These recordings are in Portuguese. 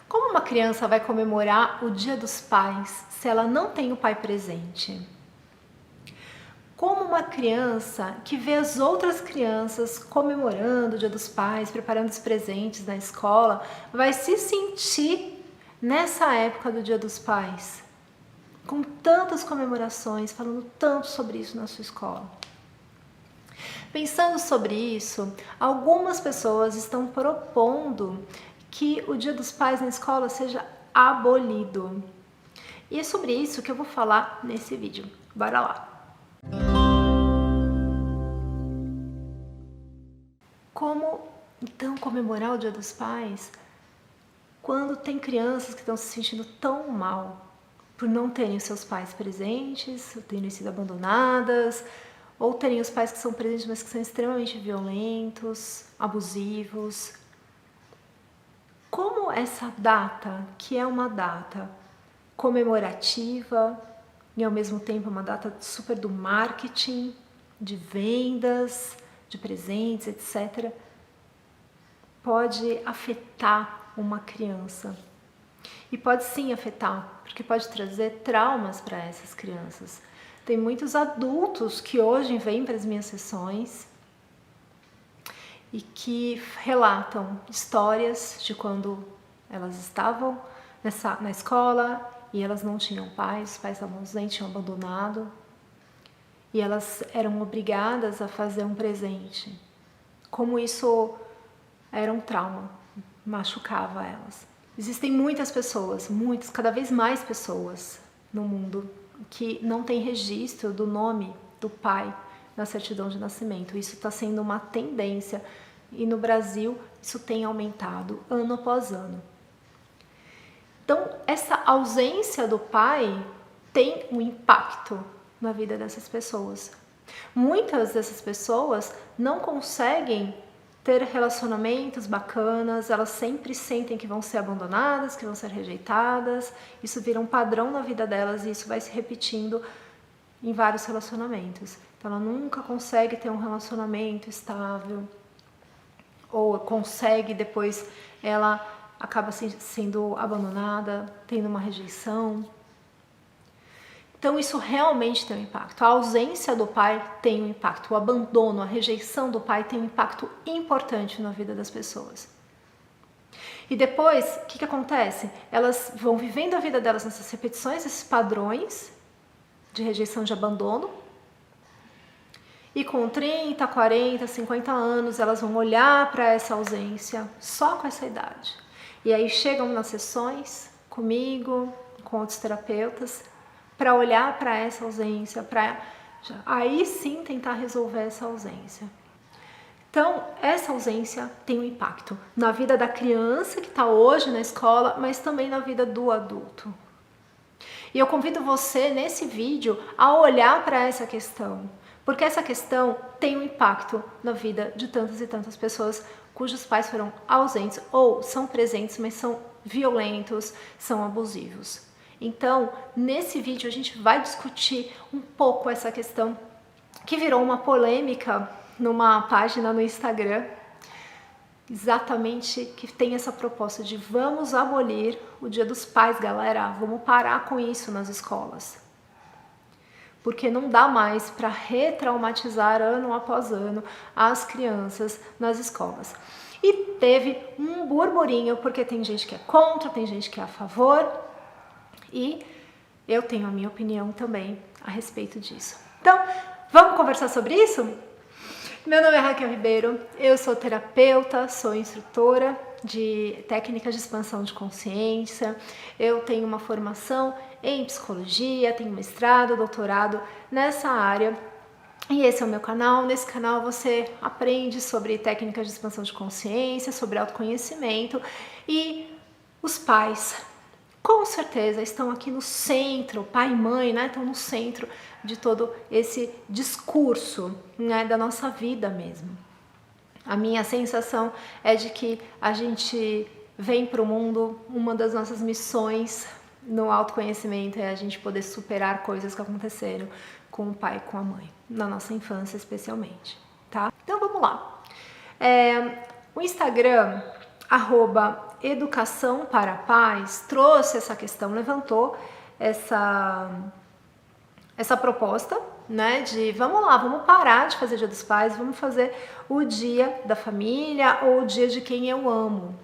Como uma criança vai comemorar o Dia dos Pais se ela não tem o pai presente? Como uma criança que vê as outras crianças comemorando o Dia dos Pais, preparando os presentes na escola, vai se sentir nessa época do Dia dos Pais? Com tantas comemorações, falando tanto sobre isso na sua escola. Pensando sobre isso, algumas pessoas estão propondo que o Dia dos Pais na escola seja abolido. E é sobre isso que eu vou falar nesse vídeo. Bora lá! Como então comemorar o Dia dos Pais quando tem crianças que estão se sentindo tão mal por não terem os seus pais presentes, terem sido abandonadas, ou terem os pais que são presentes, mas que são extremamente violentos, abusivos? Como essa data, que é uma data comemorativa e ao mesmo tempo uma data super do marketing, de vendas, de presentes, etc., pode afetar uma criança? E pode sim afetar, porque pode trazer traumas para essas crianças. Tem muitos adultos que hoje vêm para as minhas sessões e que relatam histórias de quando elas estavam na escola e elas não tinham pais, os pais estavam ausentes, tinham abandonado, e elas eram obrigadas a fazer um presente. Como isso era um trauma, machucava elas. Existem muitas pessoas, cada vez mais pessoas no mundo que não tem registro do nome do pai na certidão de nascimento. Isso está sendo uma tendência e no Brasil isso tem aumentado ano após ano. Então, essa ausência do pai tem um impacto na vida dessas pessoas. Muitas dessas pessoas não conseguem ter relacionamentos bacanas, elas sempre sentem que vão ser abandonadas, que vão ser rejeitadas. Isso vira um padrão na vida delas e isso vai se repetindo em vários relacionamentos. Então ela nunca consegue ter um relacionamento estável, ou consegue, depois ela acaba sendo abandonada, tendo uma rejeição. Então isso realmente tem um impacto. A ausência do pai tem um impacto. O abandono, a rejeição do pai tem um impacto importante na vida das pessoas. E depois, o que acontece? Elas vão vivendo a vida delas nessas repetições, esses padrões de rejeição, de abandono. E com 30, 40, 50 anos, elas vão olhar para essa ausência só com essa idade. E aí chegam nas sessões comigo, com outros terapeutas, para olhar para essa ausência, para aí sim tentar resolver essa ausência. Então, essa ausência tem um impacto na vida da criança que está hoje na escola, mas também na vida do adulto. E eu convido você, nesse vídeo, a olhar para essa questão, porque essa questão tem um impacto na vida de tantas e tantas pessoas cujos pais foram ausentes ou são presentes, mas são violentos, são abusivos. Então, nesse vídeo a gente vai discutir um pouco essa questão que virou uma polêmica numa página no Instagram, exatamente, que tem essa proposta de vamos abolir o Dia dos Pais, galera, vamos parar com isso nas escolas. Porque não dá mais para retraumatizar ano após ano as crianças nas escolas. E teve um burburinho, porque tem gente que é contra, tem gente que é a favor, e eu tenho a minha opinião também a respeito disso. Então, vamos conversar sobre isso? Meu nome é Raquel Ribeiro, eu sou terapeuta, sou instrutora de técnicas de expansão de consciência, eu tenho uma formação em psicologia, tenho mestrado, doutorado nessa área, e esse é o meu canal. Nesse canal você aprende sobre técnicas de expansão de consciência, sobre autoconhecimento, e os pais com certeza estão aqui no centro, pai e mãe, né, estão no centro de todo esse discurso, né, da nossa vida mesmo. A minha sensação é de que a gente vem para o mundo, uma das nossas missões no autoconhecimento é a gente poder superar coisas que aconteceram com o pai e com a mãe, na nossa infância especialmente, tá? Então vamos lá. O Instagram, Educação para Pais trouxe essa questão, levantou essa proposta, né, de vamos lá, vamos parar de fazer Dia dos Pais, vamos fazer o Dia da Família ou o Dia de quem eu amo.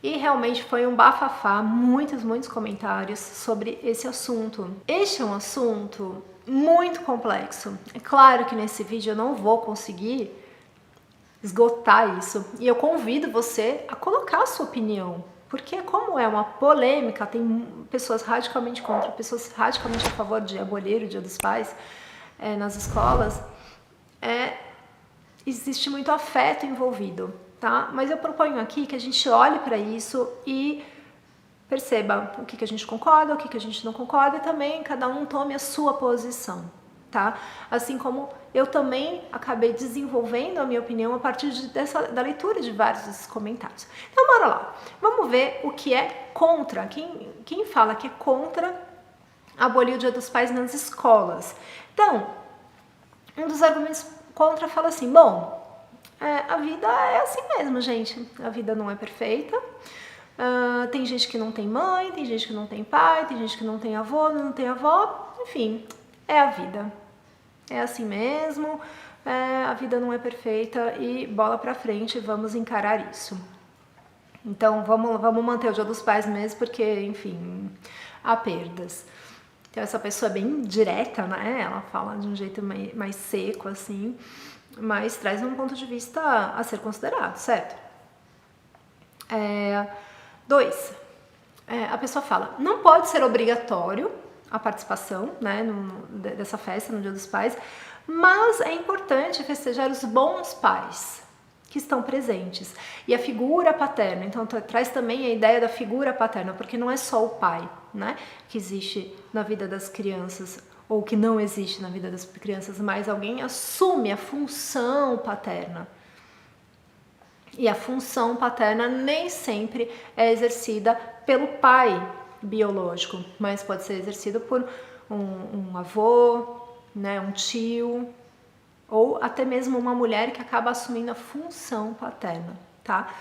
E realmente foi um bafafá, muitos comentários sobre esse assunto. Este é um assunto muito complexo. É claro que nesse vídeo eu não vou conseguir esgotar isso. E eu convido você a colocar a sua opinião. Porque como é uma polêmica, tem pessoas radicalmente contra, pessoas radicalmente a favor de abolir o Dia dos Pais nas escolas, existe muito afeto envolvido, tá? Mas eu proponho aqui que a gente olhe para isso e perceba o que a gente concorda, o que a gente não concorda e também cada um tome a sua posição, tá? Assim como eu também acabei desenvolvendo a minha opinião a partir da leitura de vários desses comentários. Então bora lá, vamos ver o que é contra, quem fala que é contra abolir o Dia dos Pais nas escolas. Então, um dos argumentos contra fala assim, bom, a vida é assim mesmo, gente, a vida não é perfeita. Tem gente que não tem mãe, tem gente que não tem pai, tem gente que não tem avô, não tem avó, enfim, é a vida. É assim mesmo, a vida não é perfeita e bola pra frente, vamos encarar isso. Então vamos manter o Dia dos Pais mesmo, porque, enfim, há perdas. Então essa pessoa é bem direta, né? Ela fala de um jeito mais seco, assim, mas traz um ponto de vista a ser considerado, certo? 2. A pessoa fala, não pode ser obrigatório a participação, né, dessa festa no Dia dos Pais, mas é importante festejar os bons pais que estão presentes. E a figura paterna, então traz também a ideia da figura paterna, porque não é só o pai, né, que existe na vida das crianças, ou que não existe na vida das crianças, mas alguém assume a função paterna. E a função paterna nem sempre é exercida pelo pai biológico, mas pode ser exercido por um avô, né, um tio, ou até mesmo uma mulher que acaba assumindo a função paterna, tá?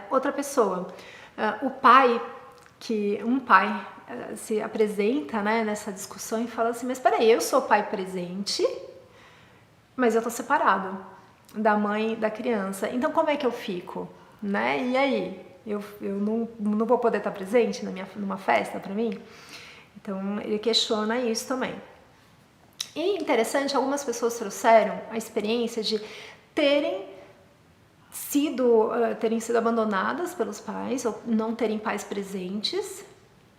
Outra pessoa, um pai se apresenta, né, nessa discussão e fala assim, mas peraí, eu sou pai presente, mas eu tô separado da mãe da criança, então como é que eu fico, né? E aí, eu não vou poder estar presente numa festa para mim? Então ele questiona isso também. E interessante, algumas pessoas trouxeram a experiência de terem sido abandonadas pelos pais ou não terem pais presentes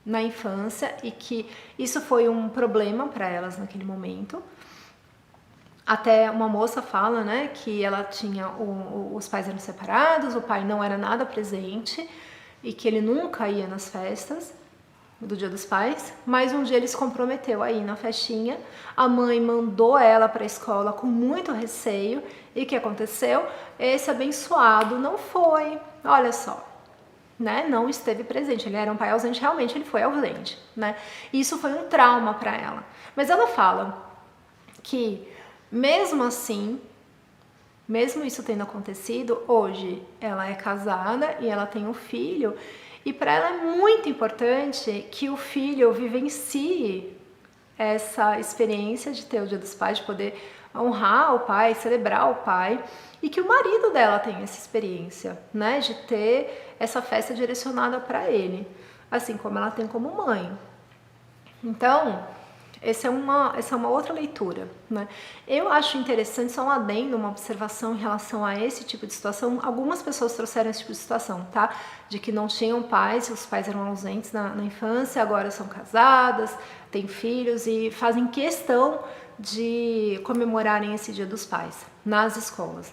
na infância e que isso foi um problema para elas naquele momento. Até uma moça fala, né, que ela tinha os pais eram separados, o pai não era nada presente e que ele nunca ia nas festas do Dia dos Pais, mas um dia ele se comprometeu a ir na festinha, a mãe mandou ela para a escola com muito receio e o que aconteceu? Esse abençoado não foi, olha só, né, não esteve presente, ele era um pai ausente, realmente ele foi ausente, né, isso foi um trauma para ela, mas ela fala que mesmo assim, mesmo isso tendo acontecido, hoje ela é casada e ela tem um filho e para ela é muito importante que o filho vivencie essa experiência de ter o Dia dos Pais, de poder honrar o pai, celebrar o pai e que o marido dela tenha essa experiência, né, de ter essa festa direcionada para ele, assim como ela tem como mãe. Então, essa é uma outra leitura, né? Eu acho interessante, só um adendo, uma observação em relação a esse tipo de situação. Algumas pessoas trouxeram esse tipo de situação, tá? De que não tinham pais, os pais eram ausentes na infância, agora são casadas, têm filhos e fazem questão de comemorarem esse Dia dos Pais nas escolas.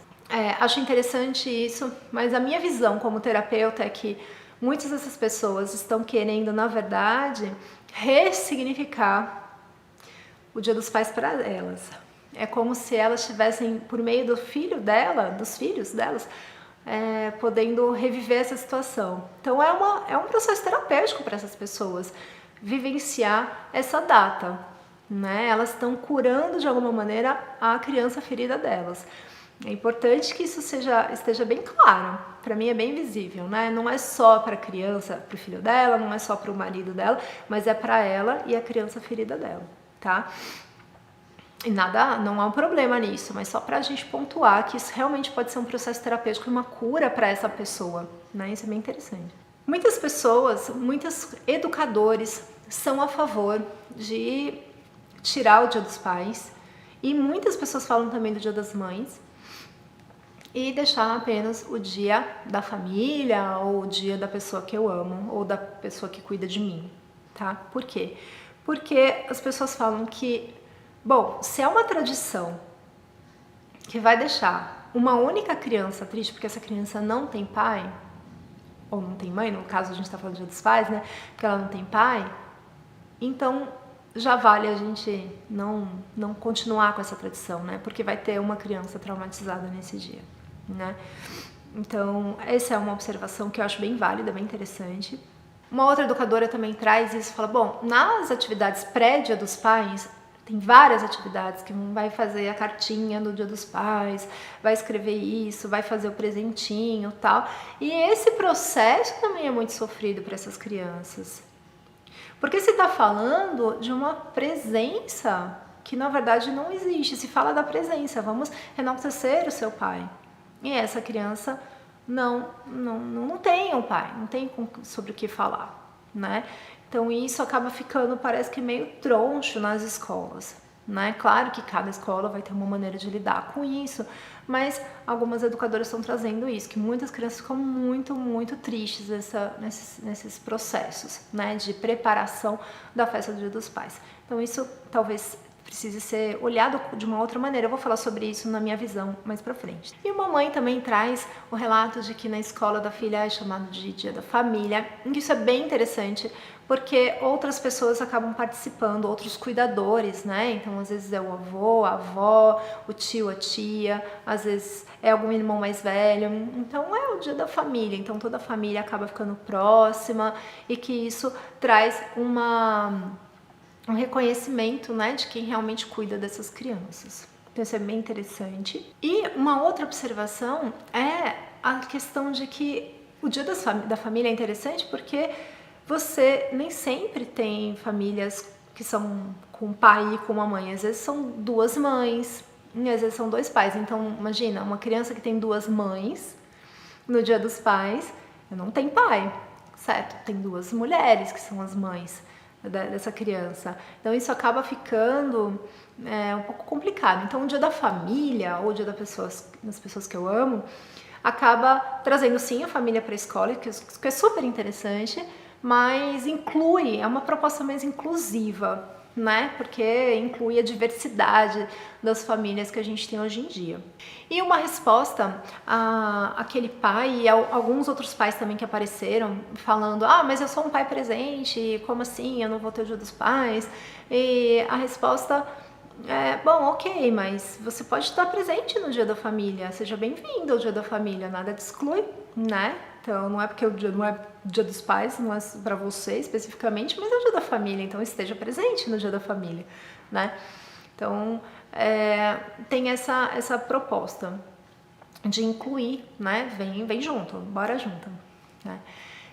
Acho interessante isso, mas a minha visão como terapeuta é que muitas dessas pessoas estão querendo, na verdade, ressignificar o Dia dos Pais para elas. É como se elas tivessem, por meio do filho dela, dos filhos delas, podendo reviver essa situação. Então é um processo terapêutico para essas pessoas vivenciar essa data, né? Elas estão curando de alguma maneira a criança ferida delas. É importante que isso esteja bem claro. Para mim é bem visível, né? Não é só para a criança, para o filho dela, não é só para o marido dela, mas é para ela e a criança ferida dela, tá? E nada, não há um problema nisso, mas só para a gente pontuar que isso realmente pode ser um processo terapêutico e uma cura para essa pessoa, né? Isso é bem interessante. Muitas pessoas, muitos educadores são a favor de tirar o Dia dos Pais e muitas pessoas falam também do Dia das Mães e deixar apenas o dia da família ou o dia da pessoa que eu amo ou da pessoa que cuida de mim, tá? Por quê? Porque as pessoas falam que, bom, se é uma tradição que vai deixar uma única criança triste porque essa criança não tem pai ou não tem mãe, no caso a gente tá falando do Dia dos Pais, né? Porque ela não tem pai, então já vale a gente não continuar com essa tradição, né? Porque vai ter uma criança traumatizada nesse dia, né? Então, essa é uma observação que eu acho bem válida, bem interessante. Uma outra educadora também traz isso, fala, bom, nas atividades pré-Dia dos Pais, tem várias atividades que vai fazer a cartinha do Dia dos Pais, vai escrever isso, vai fazer o presentinho e tal. E esse processo também é muito sofrido para essas crianças. Porque se está falando de uma presença que na verdade não existe. Se fala da presença, vamos enaltecer o seu pai. E essa criança não tem um pai, não tem sobre o que falar, né? Então isso acaba ficando, parece que meio troncho nas escolas, né? Claro que cada escola vai ter uma maneira de lidar com isso, mas algumas educadoras estão trazendo isso, que muitas crianças ficam muito tristes nesses processos, né, de preparação da festa do Dia dos Pais. Então isso talvez precise ser olhado de uma outra maneira. Eu vou falar sobre isso na minha visão mais pra frente. E uma mãe também traz o relato de que na escola da filha é chamado de Dia da Família. Isso é bem interessante, porque outras pessoas acabam participando, outros cuidadores, né? Então, às vezes é o avô, a avó, o tio, a tia, às vezes é algum irmão mais velho. Então, é o Dia da Família. Então, toda a família acaba ficando próxima e que isso traz um reconhecimento, né, de quem realmente cuida dessas crianças. Então isso é bem interessante. E uma outra observação é a questão de que o Dia da Família é interessante porque você nem sempre tem famílias que são com um pai e com uma mãe. Às vezes são duas mães, e às vezes são dois pais. Então imagina, uma criança que tem duas mães no Dia dos Pais, não tem pai, certo? Tem duas mulheres que são as mães dessa criança. Então isso acaba ficando um pouco complicado. Então o Dia da Família ou o Dia das pessoas que eu amo acaba trazendo sim a família para a escola, que é super interessante, mas inclui, é uma proposta mais inclusiva, né? Porque inclui a diversidade das famílias que a gente tem hoje em dia. E uma resposta àquele pai e a alguns outros pais também que apareceram falando, mas eu sou um pai presente, como assim? Eu não vou ter o Dia dos Pais? E a resposta é, bom, ok, mas você pode estar presente no Dia da Família, seja bem-vindo ao Dia da Família, nada te exclui, né? Então não é porque o dia não é Dia dos Pais, não é para você especificamente, mas é o Dia da Família, então esteja presente no Dia da Família, né? Então tem essa proposta de incluir, né? Vem junto, bora junto, né?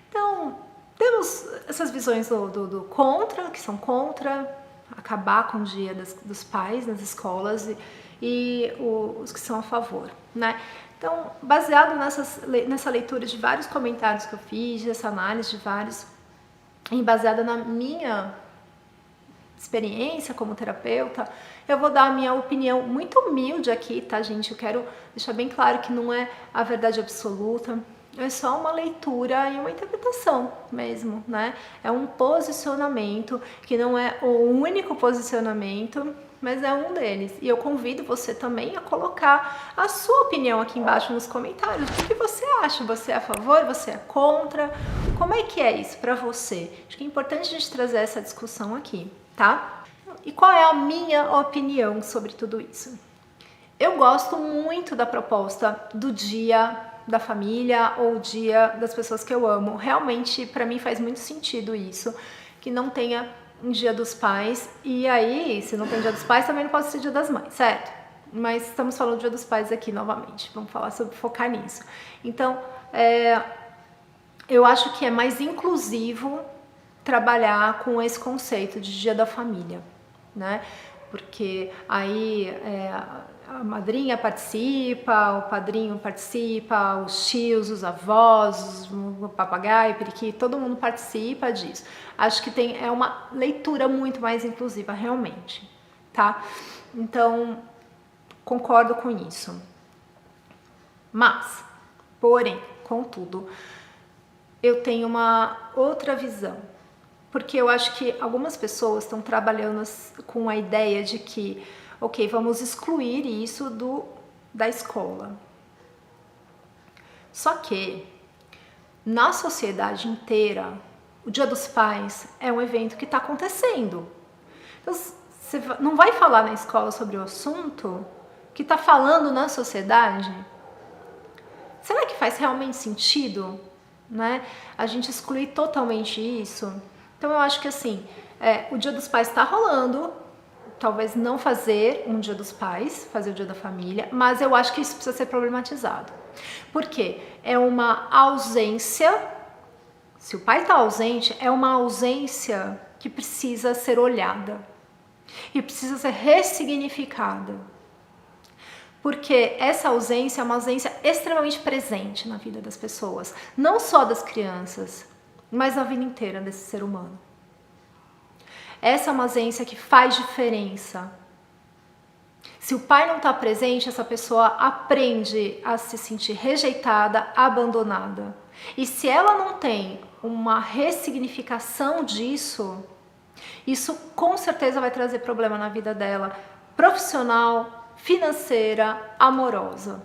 Então temos essas visões do contra, que são contra acabar com o Dia dos Pais nas escolas e os que são a favor, né? Então, baseado nessa leitura de vários comentários que eu fiz, essa análise de vários, e baseada na minha experiência como terapeuta, eu vou dar a minha opinião muito humilde aqui, tá, gente? Eu quero deixar bem claro que não é a verdade absoluta, é só uma leitura e uma interpretação mesmo, né? É um posicionamento que não é o único posicionamento, mas é um deles. E eu convido você também a colocar a sua opinião aqui embaixo nos comentários. O que você acha? Você é a favor? Você é contra? Como é que é isso para você? Acho que é importante a gente trazer essa discussão aqui, tá? E qual é a minha opinião sobre tudo isso? Eu gosto muito da proposta do Dia da Família ou Dia das Pessoas que eu amo. Realmente, para mim faz muito sentido isso, que não tenha um Dia dos Pais, e aí, se não tem Dia dos Pais, também não pode ser Dia das Mães, certo? mas estamos falando do Dia dos Pais aqui novamente, vamos falar sobre focar nisso. Então, eu acho que é mais inclusivo trabalhar com esse conceito de Dia da Família, né? Porque aí a madrinha participa, o padrinho participa, os tios, os avós, o papagaio, o periquito, todo mundo participa disso. Acho que é uma leitura muito mais inclusiva, realmente, tá? Então, concordo com isso. Mas, porém, contudo, eu tenho uma outra visão. Porque eu acho que algumas pessoas estão trabalhando com a ideia de que, ok, vamos excluir isso da escola. Só que, na sociedade inteira, o Dia dos Pais é um evento que está acontecendo. Então, você não vai falar na escola sobre o assunto que está falando na sociedade? Será que faz realmente sentido, né, a gente excluir totalmente isso? Então eu acho que assim, o Dia dos Pais está rolando, talvez não fazer um Dia dos Pais, fazer o Dia da Família, mas eu acho que isso precisa ser problematizado. Por quê? É uma ausência, se o pai está ausente, é uma ausência que precisa ser olhada e precisa ser ressignificada. Porque essa ausência é uma ausência extremamente presente na vida das pessoas, não só das crianças, mas na vida inteira desse ser humano. Essa é uma ausência que faz diferença. Se o pai não está presente, essa pessoa aprende a se sentir rejeitada, abandonada. E se ela não tem uma ressignificação disso, isso com certeza vai trazer problema na vida dela, profissional, financeira, amorosa.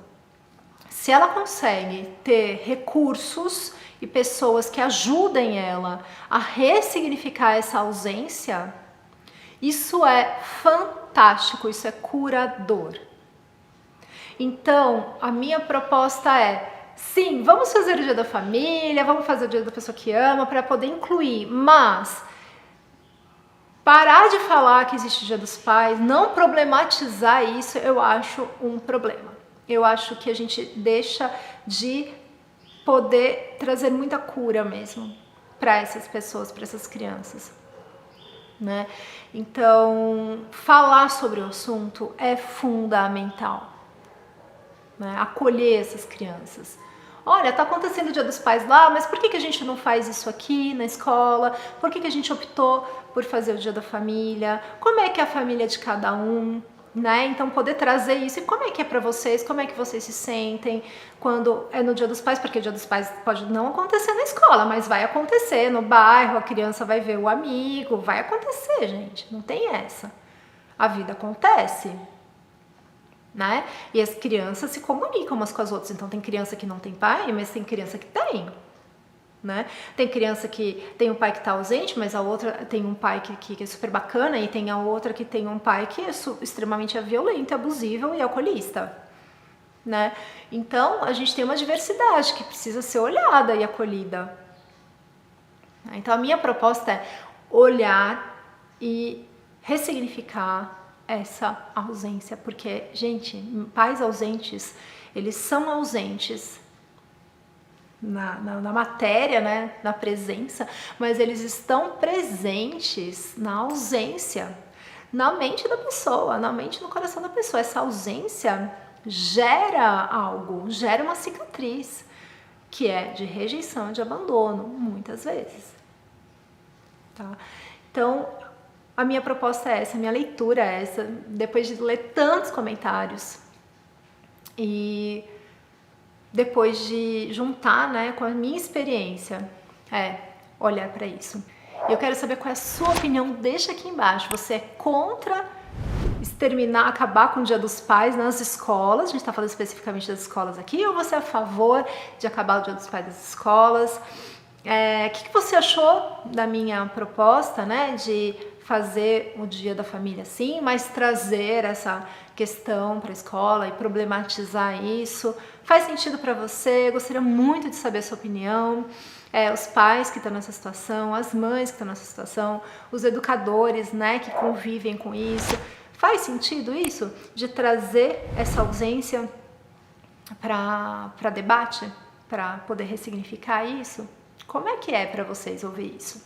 Se ela consegue ter recursos e pessoas que ajudem ela a ressignificar essa ausência, isso é fantástico, isso é curador. Então, a minha proposta é, sim, vamos fazer o Dia da Família, vamos fazer o Dia da Pessoa que ama para poder incluir, mas parar de falar que existe o Dia dos Pais, não problematizar isso, eu acho um problema. Eu acho que a gente deixa de poder trazer muita cura mesmo para essas pessoas, para essas crianças, né? Então, falar sobre o assunto é fundamental, né? Acolher essas crianças. Olha, tá acontecendo o Dia dos Pais lá, mas por que a gente não faz isso aqui na escola? Por que a gente optou por fazer o Dia da Família? Como é que é a família de cada um? Né? Então poder trazer isso, e como é que é para vocês, como é que vocês se sentem quando é no Dia dos Pais, porque o Dia dos Pais pode não acontecer na escola, mas vai acontecer no bairro, a criança vai ver o amigo, vai acontecer, gente, não tem essa. A vida acontece, né? E as crianças se comunicam umas com as outras, então tem criança que não tem pai, mas tem criança que tem. Né? Tem criança que tem um pai que está ausente, mas a outra tem um pai que é super bacana, e tem a outra que tem um pai que é extremamente violento, abusivo e alcoolista, né? Então a gente tem uma diversidade que precisa ser olhada e acolhida. Então a minha proposta é olhar e ressignificar essa ausência, porque, gente, pais ausentes, eles são ausentes na matéria, né, na presença, mas eles estão presentes na ausência, na mente da pessoa, na mente e no coração da pessoa. Essa ausência gera algo, gera uma cicatriz, que é de rejeição, de abandono, muitas vezes. Tá? Então, a minha proposta é essa, a minha leitura é essa, depois de ler tantos comentários e depois de juntar, né, com a minha experiência, olhar para isso. Eu quero saber qual é a sua opinião, deixa aqui embaixo. Você é contra acabar com o Dia dos Pais nas escolas, a gente está falando especificamente das escolas aqui, ou você é a favor de acabar o Dia dos Pais das escolas? O que você achou da minha proposta, né, de fazer o Dia da Família sim, mas trazer essa questão para a escola e problematizar isso? Faz sentido para você? Eu gostaria muito de saber a sua opinião. Os pais que estão nessa situação, as mães que estão nessa situação, os educadores, né, que convivem com isso. Faz sentido isso? De trazer essa ausência para debate? Para poder ressignificar isso? Como é que é para vocês ouvir isso?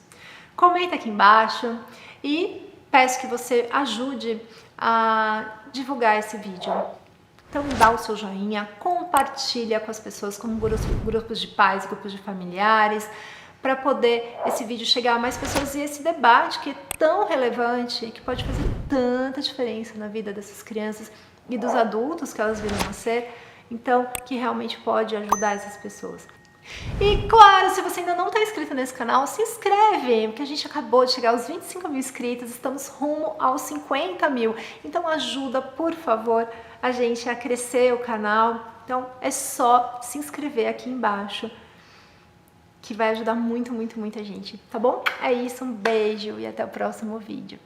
Comenta aqui embaixo e peço que você ajude a divulgar esse vídeo. Então dá o seu joinha, compartilha com as pessoas, como grupos de pais, grupos de familiares, para poder esse vídeo chegar a mais pessoas e esse debate que é tão relevante, que pode fazer tanta diferença na vida dessas crianças e dos adultos que elas viram nascer, então que realmente pode ajudar essas pessoas. E claro, se você ainda não está inscrito nesse canal, se inscreve, porque a gente acabou de chegar aos 25 mil inscritos, estamos rumo aos 50 mil, então ajuda, por favor, a gente a crescer o canal. Então é só se inscrever aqui embaixo, que vai ajudar muito, muita gente, tá bom? É isso, um beijo e até o próximo vídeo.